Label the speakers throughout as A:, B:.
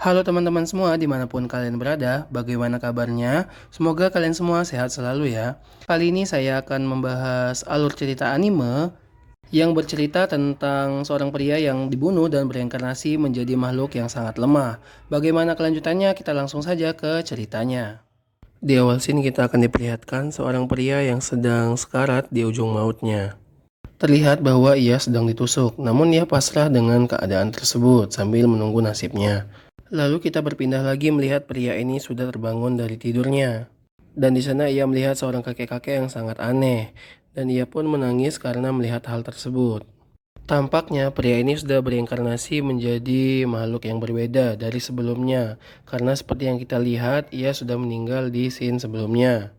A: Halo teman-teman semua dimanapun kalian berada, bagaimana kabarnya? Semoga kalian semua sehat selalu ya. Kali ini saya akan membahas alur cerita anime yang bercerita tentang seorang pria yang dibunuh dan bereinkarnasi menjadi makhluk yang sangat lemah. Bagaimana kelanjutannya? Kita langsung saja ke ceritanya. Di awal scene kita akan diperlihatkan seorang pria yang sedang sekarat di ujung mautnya. Terlihat bahwa ia sedang ditusuk, namun ia pasrah dengan keadaan tersebut sambil menunggu nasibnya. Lalu kita berpindah lagi melihat pria ini sudah terbangun dari tidurnya. Dan di sana ia melihat seorang kakek-kakek yang sangat aneh. Dan ia pun menangis karena melihat hal tersebut. Tampaknya pria ini sudah bereinkarnasi menjadi makhluk yang berbeda dari sebelumnya. Karena seperti yang kita lihat, ia sudah meninggal di scene sebelumnya.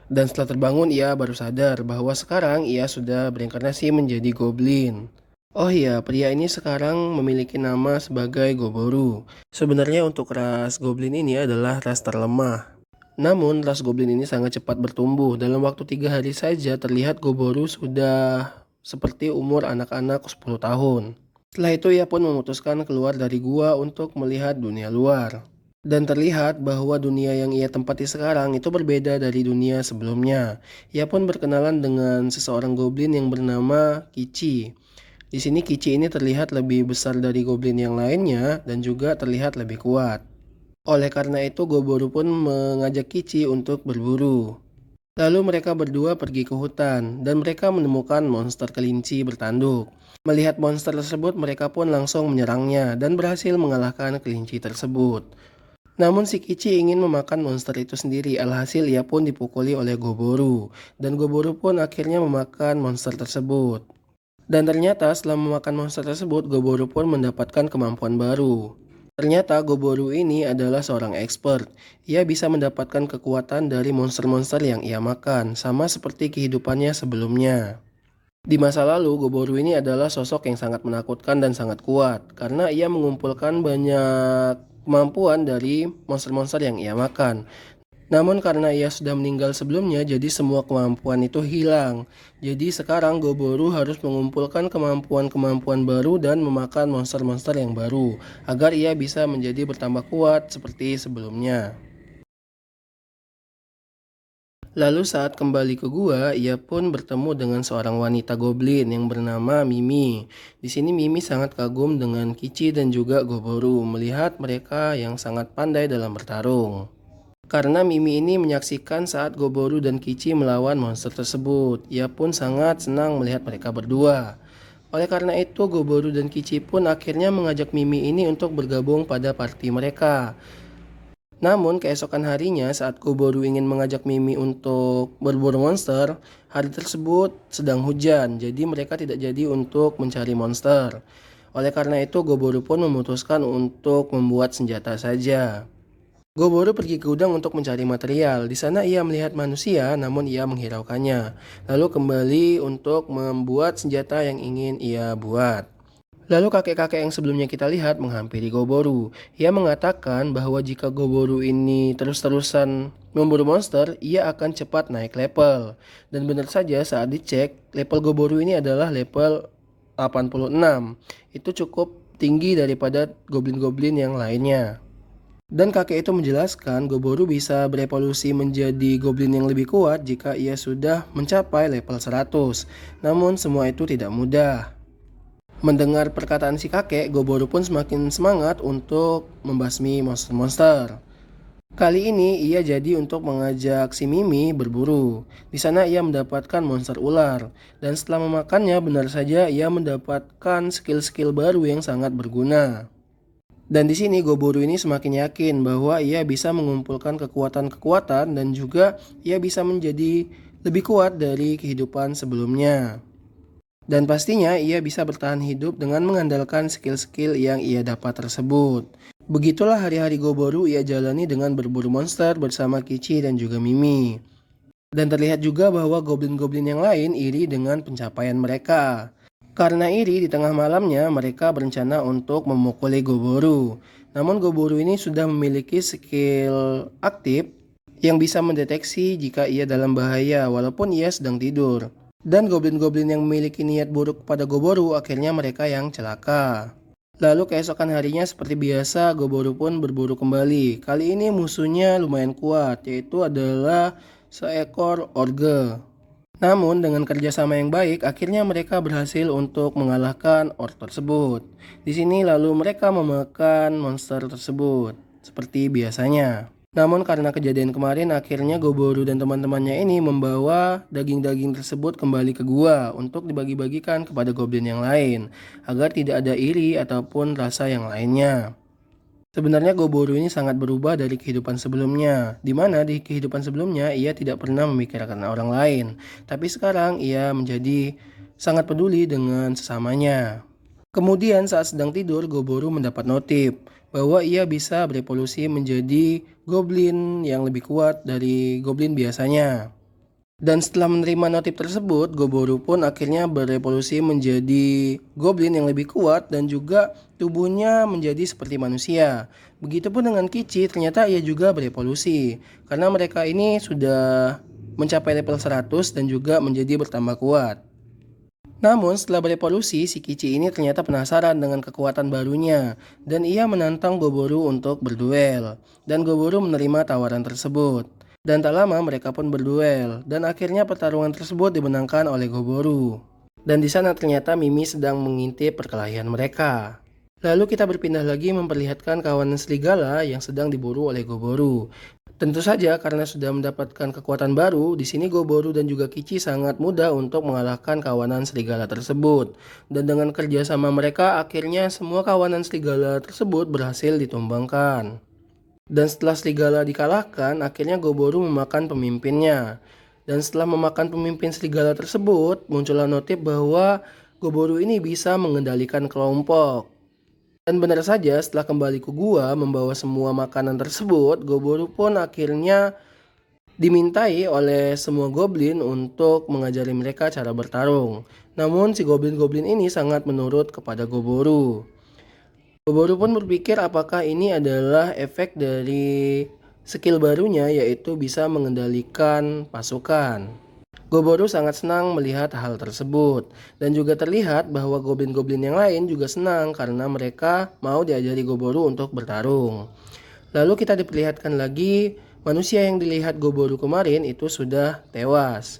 A: Dan setelah terbangun ia baru sadar bahwa sekarang ia sudah bereinkarnasi menjadi goblin. Oh iya, pria ini sekarang memiliki nama sebagai Goboru. Sebenarnya untuk ras goblin ini adalah ras terlemah. Namun ras goblin ini sangat cepat bertumbuh. Dalam waktu 3 hari saja terlihat Goboru sudah seperti umur anak-anak 10 tahun. Setelah itu ia pun memutuskan keluar dari gua untuk melihat dunia luar. Dan terlihat bahwa dunia yang ia tempati sekarang itu berbeda dari dunia sebelumnya. Ia pun berkenalan dengan seseorang goblin yang bernama Kichi. Di sini Kichi ini terlihat lebih besar dari goblin yang lainnya dan juga terlihat lebih kuat. Oleh karena itu Goboru pun mengajak Kichi untuk berburu. Lalu mereka berdua pergi ke hutan dan mereka menemukan monster kelinci bertanduk. Melihat monster tersebut mereka pun langsung menyerangnya dan berhasil mengalahkan kelinci tersebut. Namun si Kichi ingin memakan monster itu sendiri, alhasil ia pun dipukuli oleh Goboru. Dan Goboru pun akhirnya memakan monster tersebut. Dan ternyata setelah memakan monster tersebut, Goboru pun mendapatkan kemampuan baru. Ternyata Goboru ini adalah seorang expert. Ia bisa mendapatkan kekuatan dari monster-monster yang ia makan, sama seperti kehidupannya sebelumnya. Di masa lalu, Goboru ini adalah sosok yang sangat menakutkan dan sangat kuat, karena ia mengumpulkan banyak kemampuan dari monster-monster yang ia makan. Namun karena ia sudah meninggal sebelumnya, jadi semua kemampuan itu hilang. Jadi sekarang Goboru harus mengumpulkan kemampuan-kemampuan baru dan memakan monster-monster yang baru, agar ia bisa menjadi bertambah kuat seperti sebelumnya. Lalu saat kembali ke gua, ia pun bertemu dengan seorang wanita goblin yang bernama Mimi. Di sini Mimi sangat kagum dengan Kichi dan juga Goboru melihat mereka yang sangat pandai dalam bertarung. Karena Mimi ini menyaksikan saat Goboru dan Kichi melawan monster tersebut, ia pun sangat senang melihat mereka berdua. Oleh karena itu, Goboru dan Kichi pun akhirnya mengajak Mimi ini untuk bergabung pada party mereka. Namun keesokan harinya saat Goboru ingin mengajak Mimi untuk berburu monster, hari tersebut sedang hujan, jadi mereka tidak jadi untuk mencari monster. Oleh karena itu Goboru pun memutuskan untuk membuat senjata saja. Goboru pergi ke gudang untuk mencari material. Di sana ia melihat manusia, namun ia menghiraukannya. Lalu kembali untuk membuat senjata yang ingin ia buat. Lalu kakek-kakek yang sebelumnya kita lihat menghampiri Goboru. Ia mengatakan bahwa jika Goboru ini terus-terusan memburu monster, ia akan cepat naik level. Dan benar saja saat dicek, level Goboru ini adalah level 86. Itu cukup tinggi daripada goblin-goblin yang lainnya. Dan kakek itu menjelaskan Goboru bisa berevolusi menjadi goblin yang lebih kuat jika ia sudah mencapai level 100. Namun semua itu tidak mudah. Mendengar perkataan si kakek, Goboru pun semakin semangat untuk membasmi monster-monster. Kali ini ia jadi untuk mengajak si Mimi berburu. Di sana ia mendapatkan monster ular dan setelah memakannya benar saja ia mendapatkan skill-skill baru yang sangat berguna. Dan di sini Goboru ini semakin yakin bahwa ia bisa mengumpulkan kekuatan-kekuatan dan juga ia bisa menjadi lebih kuat dari kehidupan sebelumnya. Dan pastinya ia bisa bertahan hidup dengan mengandalkan skill-skill yang ia dapat tersebut. Begitulah hari-hari Goboru ia jalani dengan berburu monster bersama Kichi dan juga Mimi. Dan terlihat juga bahwa goblin-goblin yang lain iri dengan pencapaian mereka. Karena iri, di tengah malamnya mereka berencana untuk memukuli Goboru. Namun Goboru ini sudah memiliki skill aktif yang bisa mendeteksi jika ia dalam bahaya walaupun ia sedang tidur. Dan goblin-goblin yang memiliki niat buruk kepada Goboru akhirnya mereka yang celaka. Lalu keesokan harinya seperti biasa Goboro pun berburu kembali. Kali ini musuhnya lumayan kuat, yaitu adalah seekor orge. Namun dengan kerjasama yang baik, akhirnya mereka berhasil untuk mengalahkan orc tersebut. Di sini lalu mereka memakan monster tersebut, seperti biasanya. Namun karena kejadian kemarin, akhirnya Goboro dan teman-temannya ini membawa daging-daging tersebut kembali ke gua untuk dibagi-bagikan kepada goblin yang lain, agar tidak ada iri ataupun rasa yang lainnya. Sebenarnya Goboro ini sangat berubah dari kehidupan sebelumnya, di mana di kehidupan sebelumnya ia tidak pernah memikirkan orang lain, tapi sekarang ia menjadi sangat peduli dengan sesamanya. Kemudian saat sedang tidur, Goboro mendapat notif bahwa ia bisa berevolusi menjadi goblin yang lebih kuat dari goblin biasanya. Dan setelah menerima notif tersebut, Goboro pun akhirnya berevolusi menjadi goblin yang lebih kuat dan juga tubuhnya menjadi seperti manusia. Begitupun dengan Kici, ternyata ia juga berevolusi karena mereka ini sudah mencapai level 100 dan juga menjadi bertambah kuat. Namun setelah berevolusi, si Kici ini ternyata penasaran dengan kekuatan barunya dan ia menantang Goboro untuk berduel. Dan Goboro menerima tawaran tersebut. Dan tak lama mereka pun berduel dan akhirnya pertarungan tersebut dimenangkan oleh Goboro. Dan di sana ternyata Mimi sedang mengintip perkelahian mereka. Lalu kita berpindah lagi memperlihatkan kawanan serigala yang sedang diburu oleh Goboro. Tentu saja karena sudah mendapatkan kekuatan baru, di sini Goboro dan juga Kici sangat mudah untuk mengalahkan kawanan serigala tersebut. Dan dengan kerjasama mereka, akhirnya semua kawanan serigala tersebut berhasil ditumbangkan. Dan setelah serigala dikalahkan, akhirnya Goboro memakan pemimpinnya. Dan setelah memakan pemimpin serigala tersebut, muncullah notif bahwa Goboro ini bisa mengendalikan kelompok. Dan benar saja, setelah kembali ke gua membawa semua makanan tersebut, Goboro pun akhirnya dimintai oleh semua goblin untuk mengajari mereka cara bertarung. Namun si goblin-goblin ini sangat menurut kepada Goboro. Goboro pun berpikir apakah ini adalah efek dari skill barunya, yaitu bisa mengendalikan pasukan. Goboro sangat senang melihat hal tersebut dan juga terlihat bahwa goblin-goblin yang lain juga senang karena mereka mau diajari Goboro untuk bertarung. Lalu kita diperlihatkan lagi manusia yang dilihat Goboro kemarin itu sudah tewas.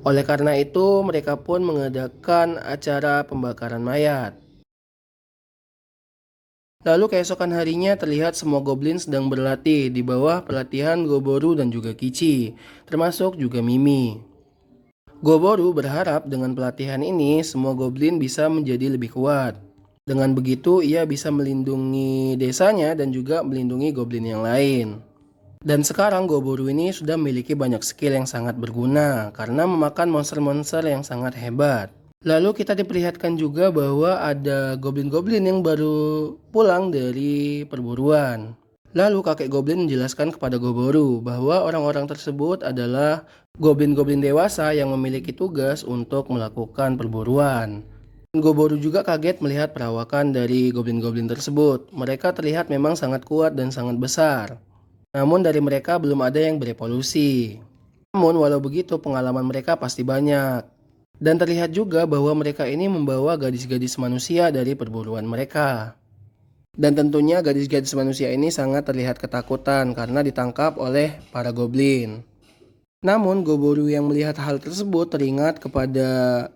A: Oleh karena itu mereka pun mengadakan acara pembakaran mayat. Lalu keesokan harinya terlihat semua goblin sedang berlatih di bawah pelatihan Goboro dan juga Kici, termasuk juga Mimi. Goboro berharap dengan pelatihan ini semua goblin bisa menjadi lebih kuat. Dengan begitu ia bisa melindungi desanya dan juga melindungi goblin yang lain. Dan sekarang Goboro ini sudah memiliki banyak skill yang sangat berguna karena memakan monster-monster yang sangat hebat. Lalu kita diperlihatkan juga bahwa ada goblin-goblin yang baru pulang dari perburuan. Lalu kakek goblin menjelaskan kepada Goboro bahwa orang-orang tersebut adalah goblin-goblin dewasa yang memiliki tugas untuk melakukan perburuan. Goboro juga kaget melihat perawakan dari goblin-goblin tersebut. Mereka terlihat memang sangat kuat dan sangat besar. Namun dari mereka belum ada yang berevolusi. Namun walau begitu pengalaman mereka pasti banyak. Dan terlihat juga bahwa mereka ini membawa gadis-gadis manusia dari perburuan mereka. Dan tentunya gadis-gadis manusia ini sangat terlihat ketakutan karena ditangkap oleh para goblin. Namun Goboro yang melihat hal tersebut teringat kepada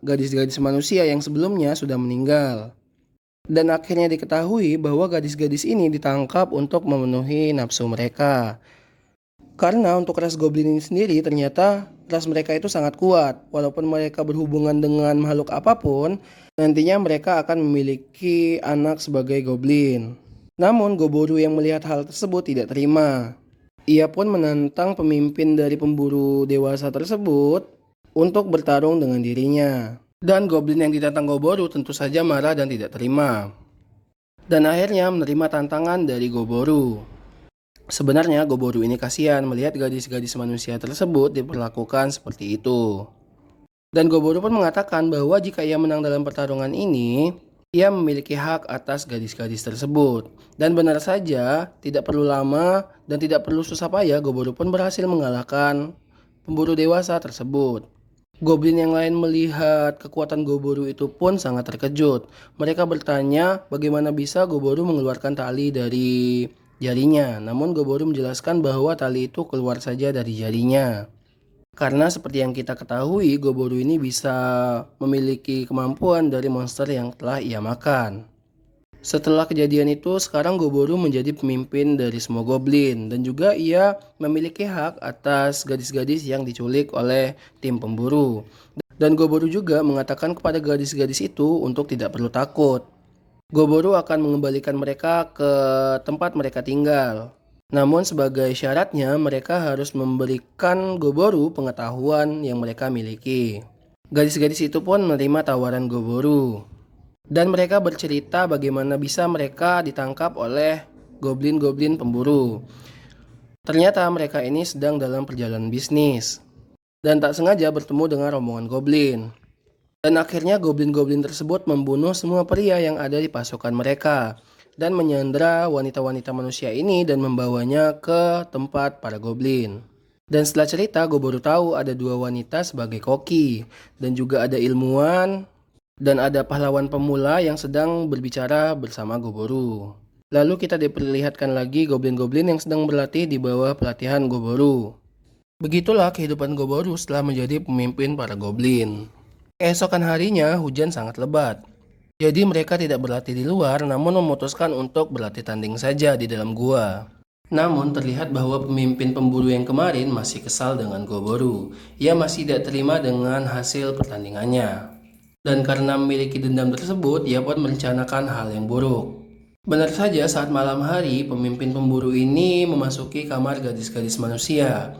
A: gadis-gadis manusia yang sebelumnya sudah meninggal. Dan akhirnya diketahui bahwa gadis-gadis ini ditangkap untuk memenuhi nafsu mereka. Karena untuk ras goblin ini sendiri ternyata ras mereka itu sangat kuat. Walaupun mereka berhubungan dengan makhluk apapun, nantinya mereka akan memiliki anak sebagai goblin. Namun Goboro yang melihat hal tersebut tidak terima. Ia pun menantang pemimpin dari pemburu dewasa tersebut untuk bertarung dengan dirinya. Dan goblin yang ditantang Goboro tentu saja marah dan tidak terima. Dan akhirnya menerima tantangan dari Goboro. Sebenarnya Goboro ini kasihan melihat gadis-gadis manusia tersebut diperlakukan seperti itu. Dan Goboro pun mengatakan bahwa jika ia menang dalam pertarungan ini, ia memiliki hak atas gadis-gadis tersebut. Dan benar saja, tidak perlu lama dan tidak perlu susah payah, Goboro pun berhasil mengalahkan pemburu dewasa tersebut. Goblin yang lain melihat kekuatan Goboru itu pun sangat terkejut. Mereka bertanya bagaimana bisa Goboru mengeluarkan tali dari jarinya. Namun Goboru menjelaskan bahwa tali itu keluar saja dari jarinya. Karena seperti yang kita ketahui, Goboru ini bisa memiliki kemampuan dari monster yang telah ia makan. Setelah kejadian itu, sekarang Goboru menjadi pemimpin dari semua goblin dan juga ia memiliki hak atas gadis-gadis yang diculik oleh tim pemburu. Dan Goboru juga mengatakan kepada gadis-gadis itu untuk tidak perlu takut. Goboru akan mengembalikan mereka ke tempat mereka tinggal. Namun sebagai syaratnya mereka harus memberikan Goboru pengetahuan yang mereka miliki. Gadis-gadis itu pun menerima tawaran Goboru. Dan mereka bercerita bagaimana bisa mereka ditangkap oleh goblin-goblin pemburu. Ternyata mereka ini sedang dalam perjalanan bisnis dan tak sengaja bertemu dengan rombongan goblin. Dan akhirnya goblin-goblin tersebut membunuh semua pria yang ada di pasukan mereka dan menyandra wanita-wanita manusia ini dan membawanya ke tempat para goblin. Dan setelah cerita, gue baru tahu ada dua wanita sebagai koki dan juga ada ilmuwan dan ada pahlawan pemula yang sedang berbicara bersama Goboru. Lalu kita diperlihatkan lagi goblin-goblin yang sedang berlatih di bawah pelatihan Goboru. Begitulah kehidupan Goboru setelah menjadi pemimpin para goblin. Keesokan harinya hujan sangat lebat. Jadi mereka tidak berlatih di luar namun memutuskan untuk berlatih tanding saja di dalam gua. Namun terlihat bahwa pemimpin pemburu yang kemarin masih kesal dengan Goboru. Ia masih tidak terima dengan hasil pertandingannya. Dan karena memiliki dendam tersebut, ia pun merencanakan hal yang buruk. Benar saja saat malam hari, pemimpin pemburu ini memasuki kamar gadis-gadis manusia.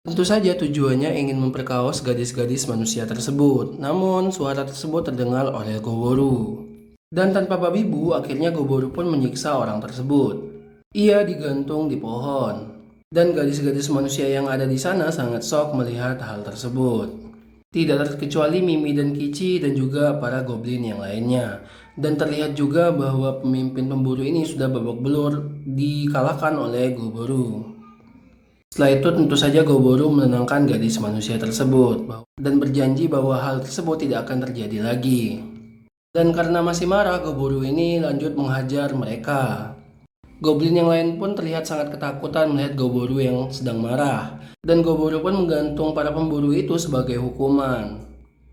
A: Tentu saja tujuannya ingin memperkaos gadis-gadis manusia tersebut. Namun suara tersebut terdengar oleh Goboru. Dan tanpa babi bu, akhirnya Goboru pun menyiksa orang tersebut. Ia digantung di pohon. Dan gadis-gadis manusia yang ada di sana sangat shock melihat hal tersebut. Tidak terkecuali Mimi dan Kici dan juga para goblin yang lainnya. Dan terlihat juga bahwa pemimpin pemburu ini sudah babak belur dikalahkan oleh Goboru. Setelah itu tentu saja Goboru menenangkan gadis manusia tersebut dan berjanji bahwa hal tersebut tidak akan terjadi lagi. Dan karena masih marah, Goboru ini lanjut menghajar mereka. Goblin yang lain pun terlihat sangat ketakutan melihat Goboru yang sedang marah. Dan Goboru pun menggantung para pemburu itu sebagai hukuman.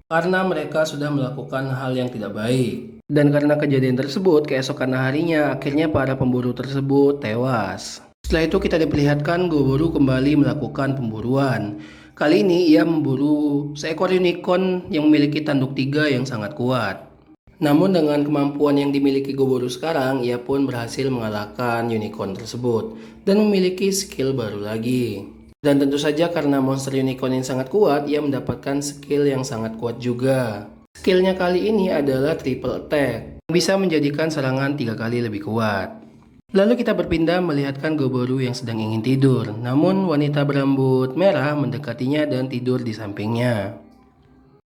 A: Karena mereka sudah melakukan hal yang tidak baik. Dan karena kejadian tersebut, keesokan harinya akhirnya para pemburu tersebut tewas. Setelah itu kita diperlihatkan Goboru kembali melakukan pemburuan. Kali ini ia memburu seekor unicorn yang memiliki tanduk 3 yang sangat kuat. Namun dengan kemampuan yang dimiliki Goboru sekarang, ia pun berhasil mengalahkan unicorn tersebut dan memiliki skill baru lagi. Dan tentu saja karena monster unicorn yang sangat kuat, ia mendapatkan skill yang sangat kuat juga. Skillnya kali ini adalah triple attack, yang bisa menjadikan serangan 3 kali lebih kuat. Lalu kita berpindah melihatkan Goboru yang sedang ingin tidur, namun wanita berambut merah mendekatinya dan tidur di sampingnya.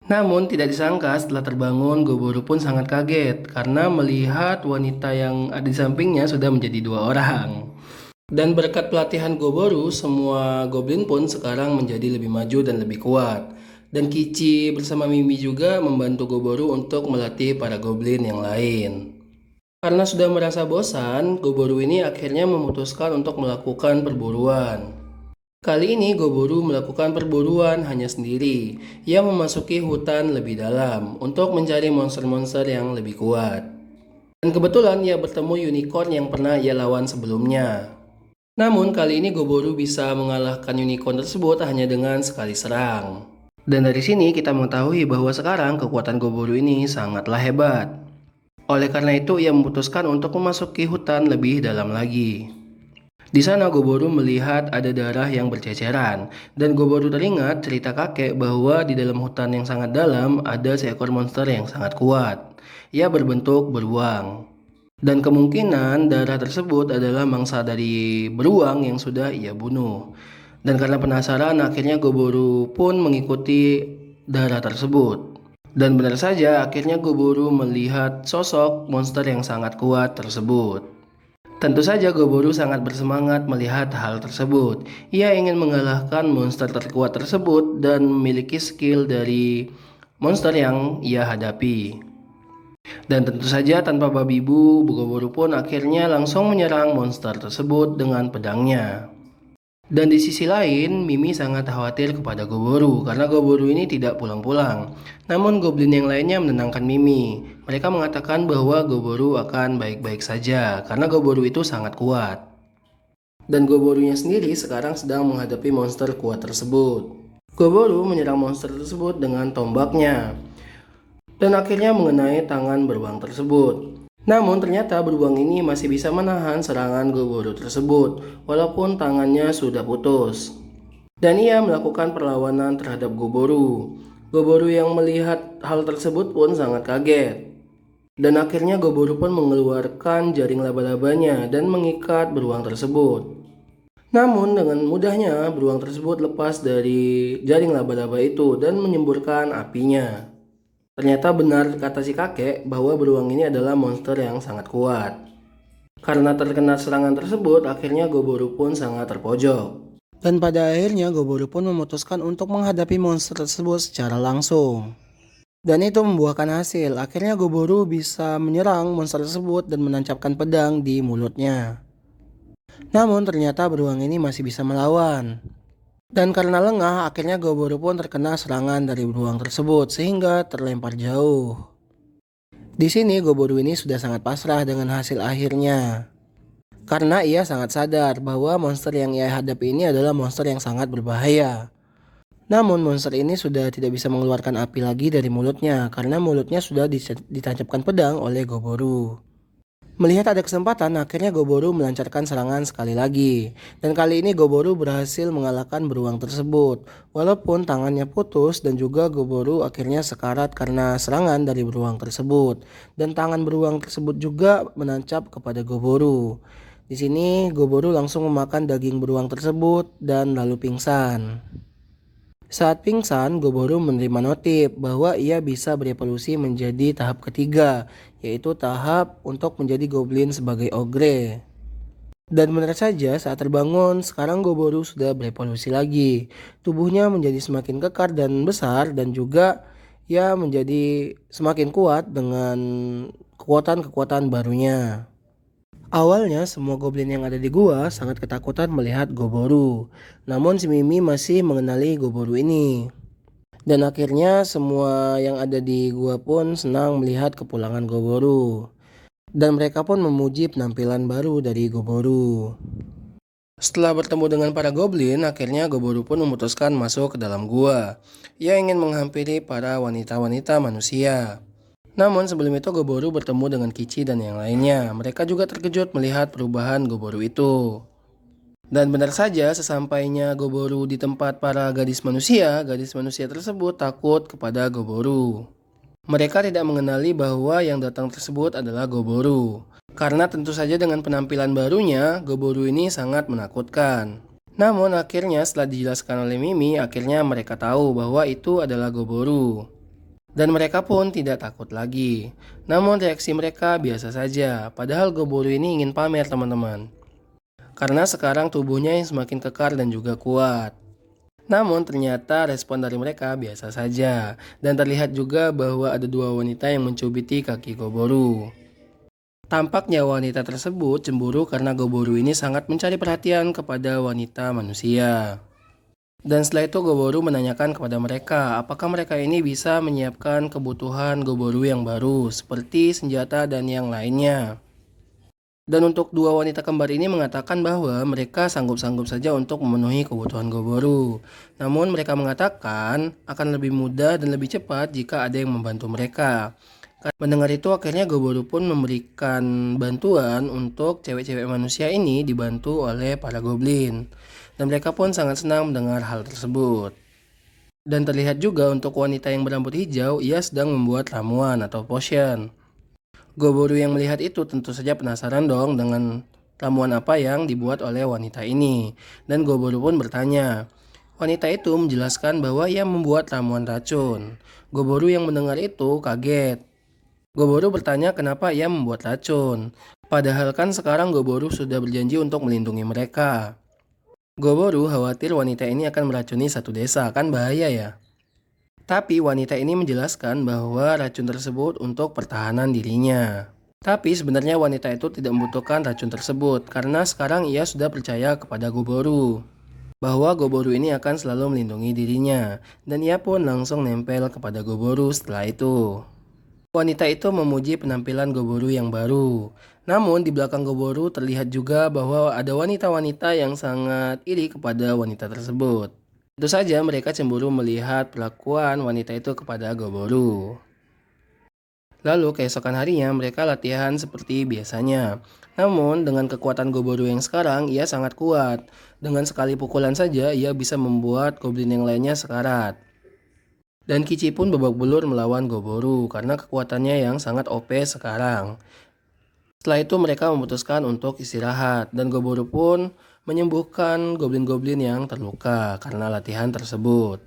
A: Namun tidak disangka setelah terbangun Goboru pun sangat kaget karena melihat wanita yang ada di sampingnya sudah menjadi 2 orang. Dan berkat pelatihan Goboru, semua goblin pun sekarang menjadi lebih maju dan lebih kuat. Dan Kici bersama Mimi juga membantu Goboru untuk melatih para goblin yang lain. Karena sudah merasa bosan, Goboru ini akhirnya memutuskan untuk melakukan perburuan. Kali ini Goboru melakukan perburuan hanya sendiri. Ia memasuki hutan lebih dalam untuk mencari monster-monster yang lebih kuat. Dan kebetulan ia bertemu unicorn yang pernah ia lawan sebelumnya. Namun kali ini Goboru bisa mengalahkan unicorn tersebut hanya dengan sekali serang. Dan dari sini kita mengetahui bahwa sekarang kekuatan Goboru ini sangatlah hebat. Oleh karena itu ia memutuskan untuk memasuki hutan lebih dalam lagi. Di sana Goboru melihat ada darah yang berceceran dan Goboru teringat cerita kakek bahwa di dalam hutan yang sangat dalam ada seekor monster yang sangat kuat. Ia berbentuk beruang. Dan kemungkinan darah tersebut adalah mangsa dari beruang yang sudah ia bunuh. Dan karena penasaran akhirnya Goboru pun mengikuti darah tersebut. Dan benar saja akhirnya Goboru melihat sosok monster yang sangat kuat tersebut. Tentu saja Goboro sangat bersemangat melihat hal tersebut. Ia ingin mengalahkan monster terkuat tersebut dan memiliki skill dari monster yang ia hadapi. Dan tentu saja tanpa babi bu, Goboro pun akhirnya langsung menyerang monster tersebut dengan pedangnya. Dan di sisi lain, Mimi sangat khawatir kepada Goboro karena Goboro ini tidak pulang-pulang. Namun goblin yang lainnya menenangkan Mimi. Mereka mengatakan bahwa Goboro akan baik-baik saja karena Goboro itu sangat kuat. Dan Goboronya sendiri sekarang sedang menghadapi monster kuat tersebut. Goboro menyerang monster tersebut dengan tombaknya dan akhirnya mengenai tangan beruang tersebut. Namun ternyata beruang ini masih bisa menahan serangan Goboro tersebut walaupun tangannya sudah putus. Dan ia melakukan perlawanan terhadap Goboro. Goboro yang melihat hal tersebut pun sangat kaget. Dan akhirnya Goboro pun mengeluarkan jaring laba-labanya dan mengikat beruang tersebut. Namun dengan mudahnya beruang tersebut lepas dari jaring laba-laba itu dan menyemburkan apinya. Ternyata benar kata si kakek bahwa beruang ini adalah monster yang sangat kuat. Karena terkena serangan tersebut, akhirnya Goboro pun sangat terpojok. Dan pada akhirnya Goboro pun memutuskan untuk menghadapi monster tersebut secara langsung. Dan itu membuahkan hasil, akhirnya Goboro bisa menyerang monster tersebut dan menancapkan pedang di mulutnya. Namun ternyata beruang ini masih bisa melawan. Dan karena lengah, akhirnya Goboro pun terkena serangan dari beruang tersebut sehingga terlempar jauh. Di sini Goboro ini sudah sangat pasrah dengan hasil akhirnya. Karena ia sangat sadar bahwa monster yang ia hadapi ini adalah monster yang sangat berbahaya. Namun monster ini sudah tidak bisa mengeluarkan api lagi dari mulutnya karena mulutnya sudah ditancapkan pedang oleh Goboro. Melihat ada kesempatan, akhirnya Goboro melancarkan serangan sekali lagi. Dan kali ini Goboro berhasil mengalahkan beruang tersebut. Walaupun tangannya putus dan juga Goboro akhirnya sekarat karena serangan dari beruang tersebut. Dan tangan beruang tersebut juga menancap kepada Goboro. Di sini Goboro langsung memakan daging beruang tersebut dan lalu pingsan. Saat pingsan, Goboro menerima notif bahwa ia bisa berevolusi menjadi tahap ketiga, yaitu tahap untuk menjadi goblin sebagai ogre. Dan benar saja saat terbangun, sekarang Goboro sudah berevolusi lagi. Tubuhnya menjadi semakin kekar dan besar dan juga ia menjadi semakin kuat dengan kekuatan-kekuatan barunya. Awalnya semua goblin yang ada di gua sangat ketakutan melihat Goboro. Namun si Mimi masih mengenali Goboro ini. Dan akhirnya semua yang ada di gua pun senang melihat kepulangan Goboro. Dan mereka pun memuji penampilan baru dari Goboro. Setelah bertemu dengan para goblin, akhirnya Goboro pun memutuskan masuk ke dalam gua. Ia ingin menghampiri para wanita-wanita manusia. Namun sebelum itu Goboro bertemu dengan Kici dan yang lainnya. Mereka juga terkejut melihat perubahan Goboro itu. Dan benar saja sesampainya Goboro di tempat para gadis manusia tersebut takut kepada Goboro. Mereka tidak mengenali bahwa yang datang tersebut adalah Goboro. Karena tentu saja dengan penampilan barunya, Goboro ini sangat menakutkan. Namun akhirnya setelah dijelaskan oleh Mimi, akhirnya mereka tahu bahwa itu adalah Goboro. Dan mereka pun tidak takut lagi. Namun reaksi mereka biasa saja, padahal Goboro ini ingin pamer teman-teman. Karena sekarang tubuhnya yang semakin kekar dan juga kuat. Namun ternyata respon dari mereka biasa saja. Dan terlihat juga bahwa ada dua wanita yang mencubiti kaki Goboro. Tampaknya wanita tersebut cemburu karena Goboro ini sangat mencari perhatian kepada wanita manusia. Dan setelah itu Goboro menanyakan kepada mereka apakah mereka ini bisa menyiapkan kebutuhan Goboro yang baru seperti senjata dan yang lainnya. Dan untuk dua wanita kembar ini mengatakan bahwa mereka sanggup-sanggup saja untuk memenuhi kebutuhan Goboro. Namun mereka mengatakan akan lebih mudah dan lebih cepat jika ada yang membantu mereka. Mendengar itu akhirnya Goboro pun memberikan bantuan untuk cewek-cewek manusia ini dibantu oleh para goblin. Dan mereka pun sangat senang mendengar hal tersebut. Dan terlihat juga untuk wanita yang berambut hijau, ia sedang membuat ramuan atau potion. Goboro yang melihat itu tentu saja penasaran dong dengan ramuan apa yang dibuat oleh wanita ini. Dan Goboro pun bertanya. Wanita itu menjelaskan bahwa ia membuat ramuan racun. Goboro yang mendengar itu kaget. Goboro bertanya kenapa ia membuat racun. Padahal kan sekarang Goboru sudah berjanji untuk melindungi mereka. Goboru khawatir wanita ini akan meracuni satu desa, kan bahaya ya. Tapi wanita ini menjelaskan bahwa racun tersebut untuk pertahanan dirinya. Tapi sebenarnya wanita itu tidak membutuhkan racun tersebut karena sekarang ia sudah percaya kepada Goboru. Bahwa Goboru ini akan selalu melindungi dirinya dan ia pun langsung nempel kepada Goboru setelah itu. Wanita itu memuji penampilan Goboru yang baru. Namun di belakang Goboru terlihat juga bahwa ada wanita-wanita yang sangat iri kepada wanita tersebut. Tentu saja mereka cemburu melihat perlakuan wanita itu kepada Goboru. Lalu keesokan harinya mereka latihan seperti biasanya. Namun dengan kekuatan Goboru yang sekarang ia sangat kuat. Dengan sekali pukulan saja ia bisa membuat goblin yang lainnya sekarat. Dan Kici pun babak belur melawan Goboru karena kekuatannya yang sangat OP sekarang. Setelah itu mereka memutuskan untuk istirahat dan Goboru pun menyembuhkan goblin-goblin yang terluka karena latihan tersebut.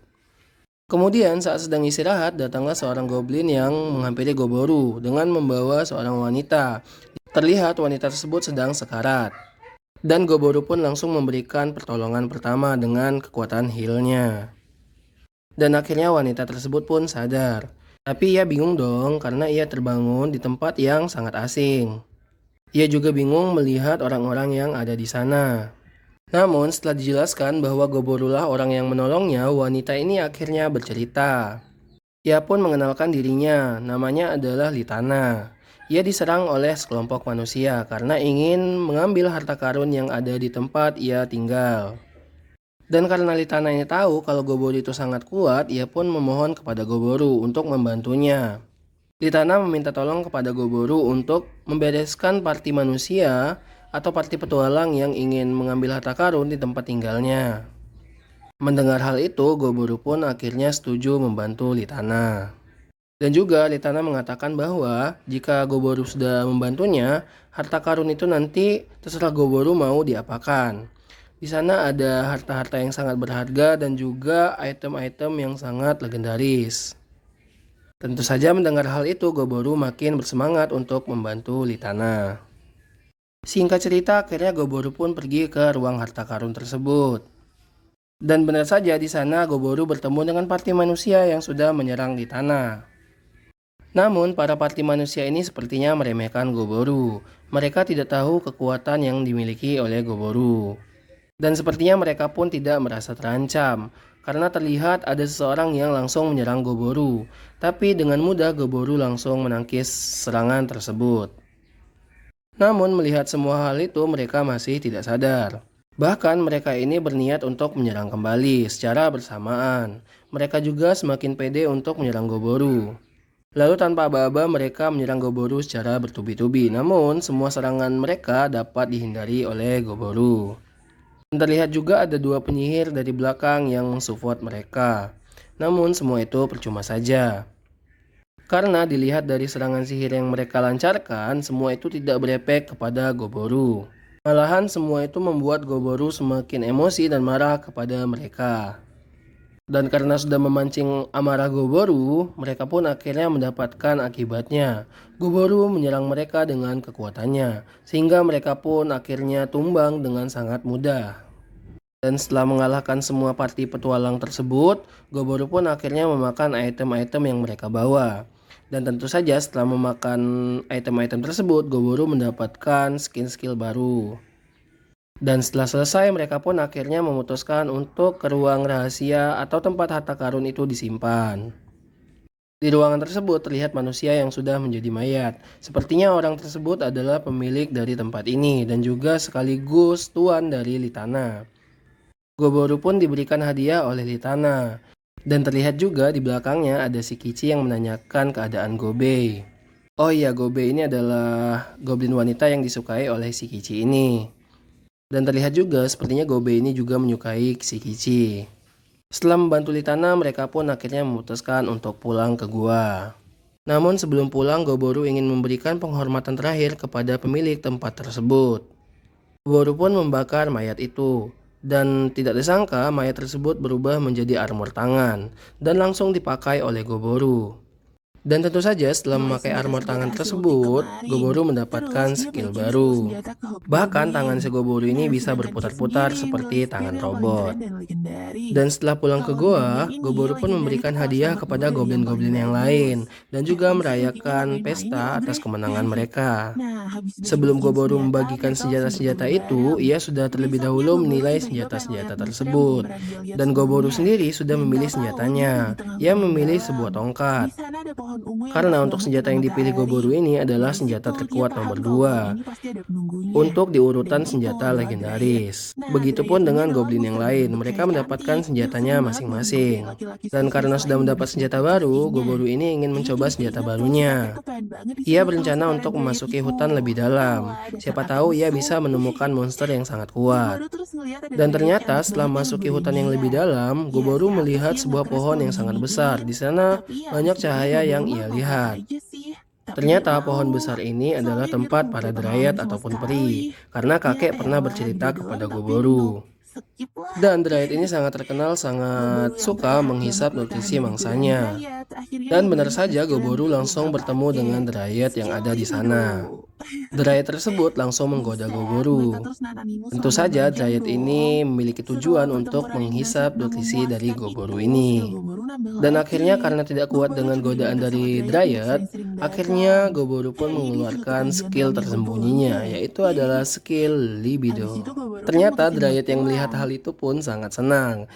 A: Kemudian saat sedang istirahat datanglah seorang goblin yang menghampiri Goboru dengan membawa seorang wanita. Terlihat wanita tersebut sedang sekarat. Dan Goboru pun langsung memberikan pertolongan pertama dengan kekuatan healnya. Dan akhirnya wanita tersebut pun sadar. Tapi ia bingung dong karena ia terbangun di tempat yang sangat asing. Ia juga bingung melihat orang-orang yang ada di sana. Namun setelah dijelaskan bahwa Goboru lah orang yang menolongnya, wanita ini akhirnya bercerita. Ia pun mengenalkan dirinya, namanya adalah Litana. Ia diserang oleh sekelompok manusia karena ingin mengambil harta karun yang ada di tempat ia tinggal. Dan karena Litana ini tahu kalau Goboru itu sangat kuat, ia pun memohon kepada Goboru untuk membantunya. Litana meminta tolong kepada Goboru untuk membereskan parti manusia atau parti petualang yang ingin mengambil harta karun di tempat tinggalnya. Mendengar hal itu, Goboru pun akhirnya setuju membantu Litana. Dan juga Litana mengatakan bahwa jika Goboru sudah membantunya, harta karun itu nanti terserah Goboru mau diapakan. Di sana ada harta-harta yang sangat berharga dan juga item-item yang sangat legendaris. Tentu saja mendengar hal itu, Goboru makin bersemangat untuk membantu Litana. Singkat cerita, akhirnya Goboru pun pergi ke ruang harta karun tersebut. Dan benar saja di sana Goboru bertemu dengan parti manusia yang sudah menyerang Litana. Namun para parti manusia ini sepertinya meremehkan Goboru. Mereka tidak tahu kekuatan yang dimiliki oleh Goboru. Dan sepertinya mereka pun tidak merasa terancam, karena terlihat ada seseorang yang langsung menyerang Goboru. Tapi dengan mudah Goboru langsung menangkis serangan tersebut. Namun melihat semua hal itu mereka masih tidak sadar. Bahkan mereka ini berniat untuk menyerang kembali secara bersamaan. Mereka juga semakin pede untuk menyerang Goboru. Lalu tanpa aba-aba mereka menyerang Goboru secara bertubi-tubi. Namun semua serangan mereka dapat dihindari oleh Goboru. Terlihat juga ada dua penyihir dari belakang yang mensupport mereka. Namun semua itu percuma saja. Karena dilihat dari serangan sihir yang mereka lancarkan, semua itu tidak berefek kepada Goboru. Malahan semua itu membuat Goboru semakin emosi dan marah kepada mereka. Dan karena sudah memancing amarah Goboru, mereka pun akhirnya mendapatkan akibatnya. Goboru menyerang mereka dengan kekuatannya, sehingga mereka pun akhirnya tumbang dengan sangat mudah. Dan setelah mengalahkan semua parti petualang tersebut, Goboru pun akhirnya memakan item-item yang mereka bawa. Dan tentu saja setelah memakan item-item tersebut, Goboru mendapatkan skill baru. Dan setelah selesai mereka pun akhirnya memutuskan untuk ke ruang rahasia atau tempat harta karun itu disimpan. Di ruangan tersebut terlihat manusia yang sudah menjadi mayat. Sepertinya orang tersebut adalah pemilik dari tempat ini dan juga sekaligus tuan dari Litana. Goboru pun diberikan hadiah oleh Litana. Dan terlihat juga di belakangnya ada si Kici yang menanyakan keadaan Gobei. Oh iya, Gobei ini adalah goblin wanita yang disukai oleh si Kici ini. Dan terlihat juga sepertinya Gobei ini juga menyukai si Kici. Setelah membantu Litana, mereka pun akhirnya memutuskan untuk pulang ke gua. Namun sebelum pulang, Goboru ingin memberikan penghormatan terakhir kepada pemilik tempat tersebut. Goboru pun membakar mayat itu. Dan tidak disangka mayat tersebut berubah menjadi armor tangan dan langsung dipakai oleh Goboru. Dan tentu saja setelah
B: Mulai
A: memakai armor
B: senjata-senjata
A: tangan
B: hasil ulti
A: tersebut,
B: kemarin.
A: Gogoro
B: Terus
A: mendapatkan
B: dia
A: skill
B: bagi semua
A: baru.
B: senjata ke
A: Bahkan tangan
B: hobgoblin.
A: si Gogoro ini
B: Nah,
A: bisa
B: sedangkan Kit
A: berputar-putar
B: sendiri
A: seperti
B: ngelis skill
A: tangan
B: yang paling
A: robot.
B: keren dan legendaris.
A: Dan setelah pulang ke
B: Kalau di dunia
A: goa,
B: ini,
A: Goboro pun
B: legendaris
A: memberikan
B: itu harus
A: hadiah
B: dapat 2
A: kepada
B: dari yang paling
A: goblin-goblin yang lain,
B: bagus.
A: dan
B: Kayak
A: juga
B: Ogi
A: merayakan
B: mainnya
A: pesta atas
B: Ogre.
A: kemenangan mereka.
B: Nah, habis
A: Sebelum
B: bagi-bagiin
A: Goboro
B: senjata,
A: membagikan
B: mereka langsung berburu
A: senjata-senjata itu,
B: barang.
A: ia sudah terlebih
B: Besoknya
A: dahulu
B: Gogoro
A: menilai
B: tiba-tiba pengen ngeliat
A: senjata-senjata
B: monster yang belum
A: tersebut.
B: pernah dia lihat
A: Dan Goboro
B: sebelumnya.
A: sendiri sudah
B: Dan
A: memilih
B: tahu-tahu dia ada di
A: senjatanya.
B: tengah
A: Ia
B: hutan yang
A: memilih
B: dalam.
A: sebuah
B: Di
A: tongkat.
B: sana ada pohon ungu yang
A: Karena
B: gelap
A: untuk
B: banget
A: senjata
B: kena
A: yang dipilih Goboro
B: matahari.
A: ini adalah
B: Dari
A: senjata
B: situ dia
A: terkuat nomor
B: paham kalau goblin
A: 2
B: ini pasti ada penunggunya.
A: untuk di urutan
B: Dan itu
A: senjata
B: adalah Dryad.
A: legendaris.
B: Nah, Dryad
A: Begitupun
B: ini
A: dengan
B: adalah
A: goblin yang
B: monster
A: lain,
B: berbentuk
A: mereka
B: cewek
A: mendapatkan
B: cantik yang
A: senjatanya
B: sering banget buat ngegodain
A: masing-masing.
B: laki-laki
A: Dan
B: sukses
A: karena sudah
B: lain dari
A: mendapat
B: semua
A: senjata baru,
B: profesinya.
A: Goboro ini ingin
B: Dia
A: mencoba
B: juga
A: senjata
B: keinget kalau si kakek
A: barunya.
B: tuh pengen banget
A: Ia
B: disuruh sama
A: berencana
B: saudara
A: untuk
B: Dryad
A: memasuki
B: itu.
A: hutan lebih dalam.
B: Alah, dasar
A: Siapa
B: kakek
A: tahu ia
B: mesum.
A: bisa menemukan monster yang sangat
B: Goboro
A: kuat.
B: terus ngeliat ada
A: Dan
B: Dryad
A: ternyata
B: cantik
A: setelah
B: banget yang
A: memasuki
B: ngegodain
A: hutan yang lebih
B: dia.
A: dalam,
B: Ya
A: Goboro
B: siapa
A: melihat
B: sih yang
A: sebuah
B: gak keras
A: pohon
B: kalau
A: yang sangat besar.
B: diginiin?
A: Di sana
B: Tapi ya
A: banyak
B: sebenarnya
A: cahaya
B: Goboro
A: yang
B: mah
A: ia
B: mau-mau
A: lihat.
B: aja sih. Tapi dia
A: Ternyata pohon
B: mau.
A: besar ini adalah
B: Soalnya dia tuh
A: tempat
B: gak
A: para
B: punya pengalaman
A: dryad
B: sama
A: ataupun peri,
B: sekali.
A: karena
B: Ya
A: kakek pernah
B: elah,
A: bercerita
B: gede doang
A: kepada
B: tapi noob.
A: Goboro.
B: Skip lah.
A: Dan dryad ini sangat terkenal
B: Goboro
A: sangat
B: yang
A: suka
B: berhak banget
A: menghisap
B: bertahan
A: nutrisi
B: dari godaan
A: mangsanya.
B: Dryad. Akhirnya
A: Dan benar
B: ngebentuk
A: saja
B: skill yang
A: Goboro
B: dulu
A: langsung
B: gak
A: bertemu dengan
B: kepake.
A: dryad yang ada
B: Skill
A: di sana.
B: hidup.
A: Dryad tersebut langsung menggoda
B: Buset, mereka
A: Goboro.
B: terus nananinmu
A: Tentu
B: selama
A: saja
B: berjam
A: dryad
B: dong.
A: ini memiliki
B: Setelah
A: tujuan untuk
B: pertempuran yang dahsyat
A: menghisap
B: dan
A: nutrisi dari
B: memuaskan
A: Goboro
B: itu, skill
A: ini.
B: Goboro nambah
A: Dan akhirnya
B: lagi.
A: karena tidak kuat
B: Goboro
A: dengan
B: juga
A: godaan
B: diminta sama
A: dari
B: Dryad buat
A: dryad,
B: sering-sering
A: akhirnya
B: dagang.
A: Goboro pun
B: Kayaknya dia juga
A: mengeluarkan
B: ketagihan
A: skill
B: malamnya Goboro
A: tersembunyinya,
B: deh.
A: yaitu adalah skill
B: Habis itu
A: libido.
B: Goboro pun
A: Ternyata
B: mutusin buat
A: dryad yang melihat
B: pulang.
A: hal itu pun sangat senang.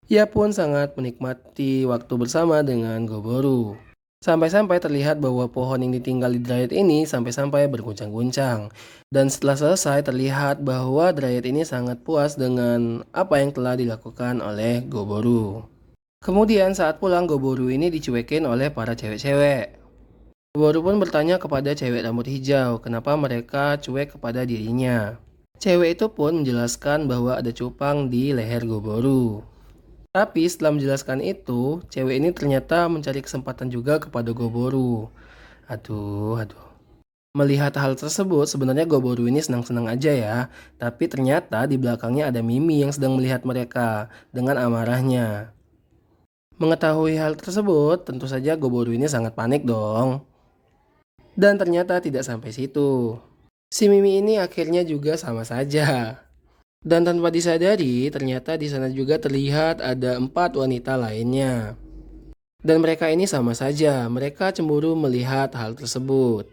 A: Ia pun sangat menikmati waktu bersama dengan Goboro. Sampai-sampai terlihat bahwa pohon yang ditinggali dryad ini sampai-sampai berguncang-guncang. Dan setelah selesai terlihat bahwa dryad ini sangat puas dengan apa yang telah dilakukan oleh Goboro. Kemudian saat pulang Goboro ini dicuekin oleh para cewek-cewek. Goboro pun bertanya kepada cewek rambut hijau kenapa mereka cuek kepada dirinya. Cewek itu pun menjelaskan bahwa ada cupang di leher Goboro. Tapi setelah menjelaskan itu, cewek ini ternyata mencari kesempatan juga kepada Goboro. Aduh. Melihat hal tersebut, sebenarnya Goboro ini senang-senang aja ya. Tapi ternyata di belakangnya ada Mimi yang sedang melihat mereka dengan amarahnya. Mengetahui hal tersebut, tentu saja Goboro ini sangat panik dong. Dan ternyata tidak sampai situ. Si Mimi ini akhirnya juga sama saja. Dan tanpa disadari, ternyata di sana juga terlihat ada 4 wanita lainnya. Dan mereka ini sama saja, mereka cemburu melihat hal tersebut.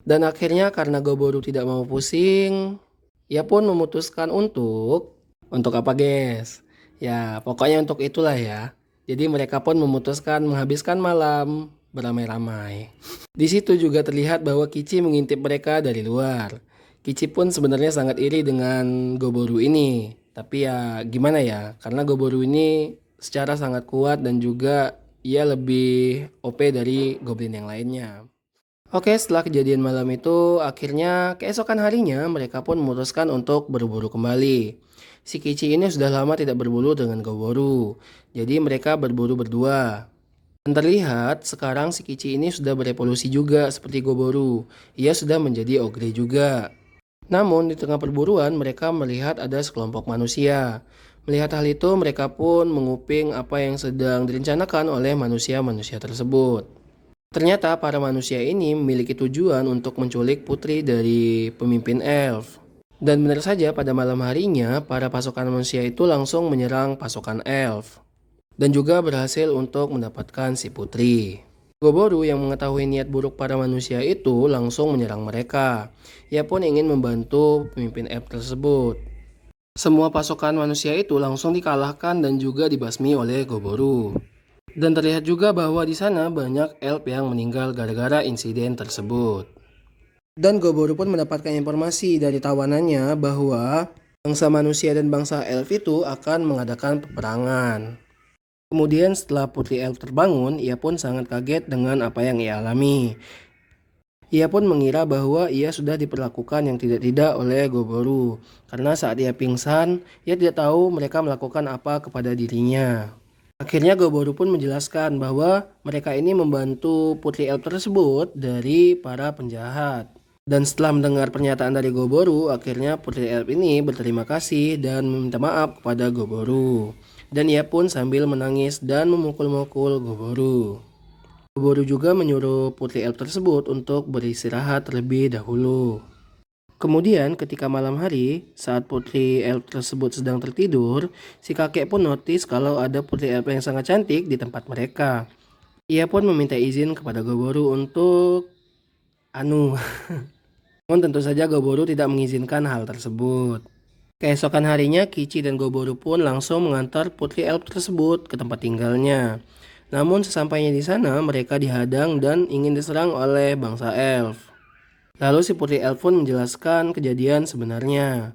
A: Dan akhirnya karena Goboro tidak mau pusing, ia pun memutuskan untuk apa guys? Ya pokoknya untuk itulah ya. Jadi mereka pun memutuskan menghabiskan malam beramai-ramai. Di situ juga terlihat bahwa Kichi mengintip mereka dari luar. Kichi pun sebenarnya sangat iri dengan Goboro ini. Tapi ya gimana ya, karena Goboro ini secara sangat kuat dan juga ia lebih OP dari goblin yang lainnya. Oke, setelah kejadian malam itu, akhirnya keesokan harinya mereka pun memutuskan untuk berburu kembali. Si Kichi ini sudah lama tidak berburu dengan Goboro, jadi mereka berburu berdua. Dan terlihat sekarang si Kichi ini sudah berevolusi juga seperti Goboro. Ia sudah menjadi ogre juga. Namun di tengah perburuan mereka melihat ada sekelompok manusia. Melihat hal itu mereka pun menguping apa yang sedang direncanakan oleh manusia-manusia tersebut. Ternyata para manusia ini memiliki tujuan untuk menculik putri dari pemimpin elf. Dan benar saja pada malam harinya para pasukan manusia itu langsung menyerang pasukan elf. Dan juga berhasil untuk mendapatkan si putri. Goboro yang mengetahui niat buruk para manusia itu langsung menyerang mereka. Ia pun ingin membantu pemimpin elf tersebut. Semua pasukan manusia itu langsung dikalahkan dan juga dibasmi oleh Goboro. Dan terlihat juga bahwa di sana banyak elf yang meninggal gara-gara insiden tersebut. Dan Goboro pun mendapatkan informasi dari tawanannya bahwa bangsa manusia dan bangsa elf itu akan mengadakan peperangan. Kemudian setelah putri elf terbangun, ia pun sangat kaget dengan apa yang ia alami. Ia pun mengira bahwa ia sudah diperlakukan yang tidak-tidak oleh Goboro. Karena saat ia pingsan, ia tidak tahu mereka melakukan apa kepada dirinya. Akhirnya Goboro pun menjelaskan bahwa mereka ini membantu putri elf tersebut dari para penjahat. Dan setelah mendengar pernyataan dari Goboro, akhirnya putri elf ini berterima kasih dan meminta maaf kepada Goboro. Dan ia pun sambil menangis dan memukul-mukul Goboro. Goboru juga menyuruh Putri Elf tersebut untuk beristirahat terlebih dahulu. Kemudian ketika malam hari, saat Putri Elf tersebut sedang tertidur, si kakek pun notice kalau ada Putri Elf yang sangat cantik di tempat mereka. Ia pun meminta izin kepada Goboru untuk anu. Namun tentu saja Goboru tidak mengizinkan hal tersebut. Keesokan harinya, Kichi dan Goboru pun langsung mengantar Putri Elf tersebut ke tempat tinggalnya. Namun sesampainya di sana, mereka dihadang dan ingin diserang oleh bangsa elf. Lalu si Putri Elf pun menjelaskan kejadian sebenarnya.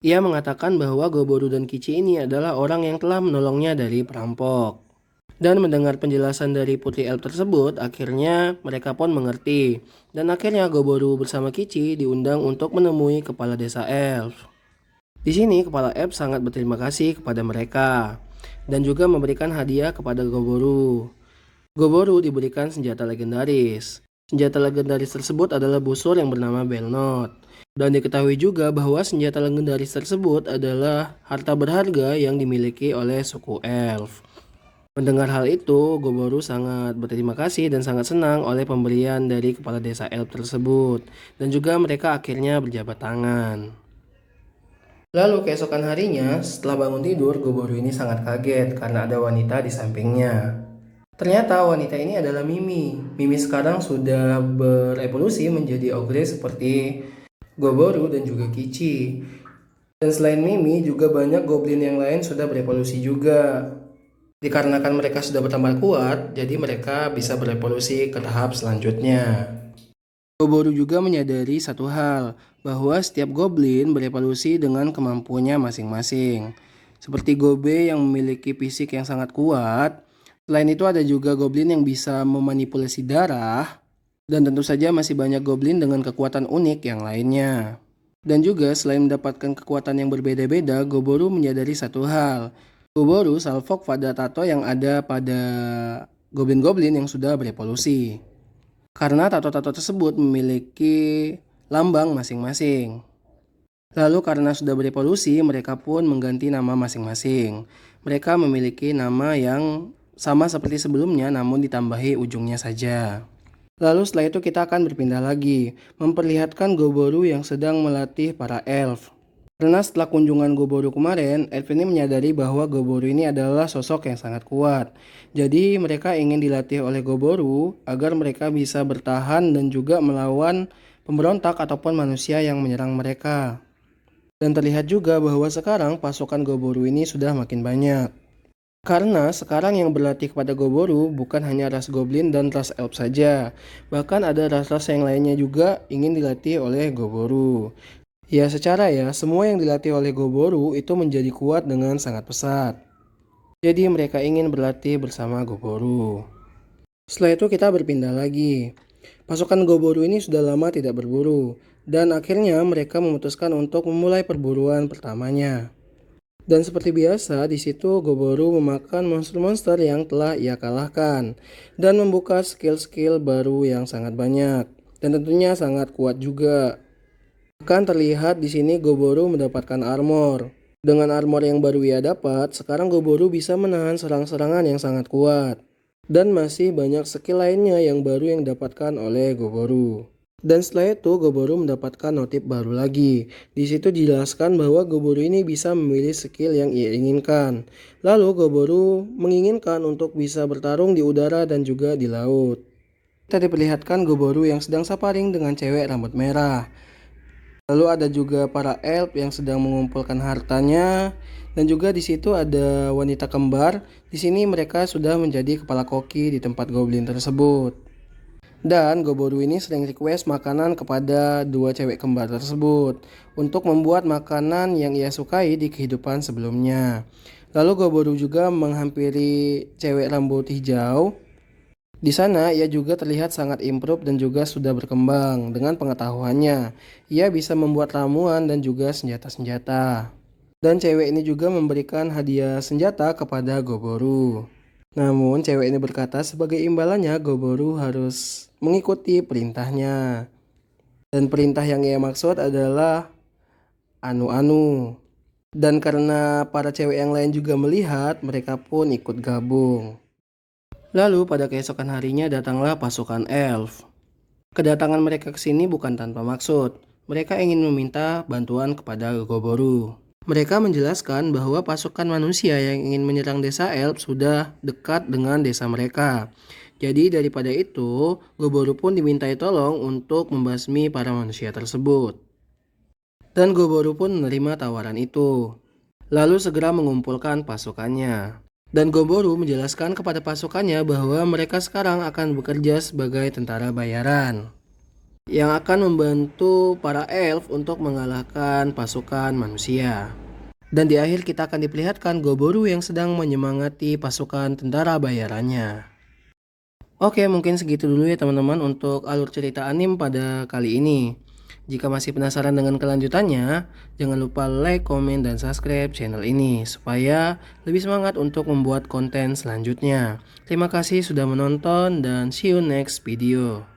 A: Ia mengatakan bahwa Goboru dan Kichi ini adalah orang yang telah menolongnya dari perampok. Dan mendengar penjelasan dari Putri Elf tersebut, akhirnya mereka pun mengerti. Dan akhirnya Goboru bersama Kichi diundang untuk menemui kepala desa elf. Di sini kepala elf sangat berterima kasih kepada mereka dan juga memberikan hadiah kepada Goboru. Goboru diberikan senjata legendaris. Senjata legendaris tersebut adalah busur yang bernama Belnot. Dan diketahui juga bahwa senjata legendaris tersebut adalah harta berharga yang dimiliki oleh suku elf. Mendengar hal itu, Goboru sangat berterima kasih dan sangat senang oleh pemberian dari kepala desa elf tersebut. Dan juga mereka akhirnya berjabat tangan. Lalu keesokan harinya, setelah bangun tidur, Goboru ini sangat kaget karena ada wanita di sampingnya. Ternyata wanita ini adalah Mimi. Mimi sekarang sudah berevolusi menjadi ogre seperti Goboru dan juga Kichi. Dan selain Mimi, juga banyak goblin yang lain sudah berevolusi juga. Dikarenakan mereka sudah bertambah kuat, jadi mereka bisa berevolusi ke tahap selanjutnya. Goboru juga menyadari satu hal, bahwa setiap goblin berevolusi dengan kemampuannya masing-masing. Seperti Gobe yang memiliki fisik yang sangat kuat. Selain itu ada juga goblin yang bisa memanipulasi darah. Dan tentu saja masih banyak goblin dengan kekuatan unik yang lainnya. Dan juga selain mendapatkan kekuatan yang berbeda-beda, Goboru menyadari satu hal. Goboru salfok pada tato yang ada pada goblin-goblin yang sudah berevolusi. Karena tato-tato tersebut memiliki lambang masing-masing. Lalu karena sudah berevolusi, mereka pun mengganti nama masing-masing. Mereka memiliki nama yang sama seperti sebelumnya, namun ditambahi ujungnya saja. Lalu setelah itu kita akan berpindah lagi, memperlihatkan Goboru yang sedang melatih para elf. Karena setelah kunjungan Goboru kemarin, elf ini menyadari bahwa Goboru ini adalah sosok yang sangat kuat. Jadi mereka ingin dilatih oleh Goboru agar mereka bisa bertahan dan juga melawan pemberontak ataupun manusia yang menyerang mereka. Dan terlihat juga bahwa sekarang pasukan Goboru ini sudah makin banyak. Karena sekarang yang berlatih kepada Goboru bukan hanya ras goblin dan ras elf saja. Bahkan ada ras-ras yang lainnya juga ingin dilatih oleh Goboru. Ya secara ya, semua yang dilatih oleh Goboru itu menjadi kuat dengan sangat pesat. Jadi mereka ingin berlatih bersama Goboru. Setelah itu kita berpindah lagi. Pasukan Goboru ini sudah lama tidak berburu. Dan akhirnya mereka memutuskan untuk memulai perburuan pertamanya. Dan seperti biasa, di situ Goboru memakan monster-monster yang telah ia kalahkan. Dan membuka skill-skill baru yang sangat banyak. Dan tentunya sangat kuat juga. Bahkan terlihat di sini Goboru mendapatkan armor. Dengan armor yang baru ia dapat, sekarang Goboru bisa menahan serang-serangan yang sangat kuat. Dan masih banyak skill lainnya yang baru yang didapatkan oleh Goboru. Dan setelah itu Goboru mendapatkan notif baru lagi. Di situ dijelaskan bahwa Goboru ini bisa memilih skill yang ia inginkan. Lalu Goboru menginginkan untuk bisa bertarung di udara dan juga di laut. Kita diperlihatkan Goboru yang sedang sparring dengan cewek rambut merah. Lalu ada juga para elf yang sedang mengumpulkan hartanya dan juga di situ ada wanita kembar. Di sini mereka sudah menjadi kepala koki di tempat goblin tersebut. Dan Goboru ini sering request makanan kepada dua cewek kembar tersebut untuk membuat makanan yang ia sukai di kehidupan sebelumnya. Lalu Goboru juga menghampiri cewek rambut hijau. Di sana ia juga terlihat sangat improve dan juga sudah berkembang dengan pengetahuannya. Ia bisa membuat ramuan dan juga senjata-senjata. Dan cewek ini juga memberikan hadiah senjata kepada Goboru. Namun cewek ini berkata sebagai imbalannya Goboru harus mengikuti perintahnya. Dan perintah yang ia maksud adalah anu-anu. Dan karena para cewek yang lain juga melihat, mereka pun ikut gabung. Lalu pada keesokan harinya datanglah pasukan elf. Kedatangan mereka ke sini bukan tanpa maksud. Mereka ingin meminta bantuan kepada Goboru. Mereka menjelaskan bahwa pasukan manusia yang ingin menyerang desa elf sudah dekat dengan desa mereka. Jadi daripada itu, Goboru pun dimintai tolong untuk membasmi para manusia tersebut. Dan Goboru pun menerima tawaran itu. Lalu segera mengumpulkan pasukannya. Dan Goboru menjelaskan kepada pasukannya bahwa mereka sekarang akan bekerja sebagai tentara bayaran yang akan membantu para elf untuk mengalahkan pasukan manusia. Dan di akhir kita akan diperlihatkan Goboru yang sedang menyemangati pasukan tentara bayarannya. Oke, mungkin segitu dulu ya teman-teman untuk alur cerita anime pada kali ini. Jika masih penasaran dengan kelanjutannya, jangan lupa like, komen, dan subscribe channel ini supaya lebih semangat untuk membuat konten selanjutnya. Terima kasih sudah menonton dan see you next video.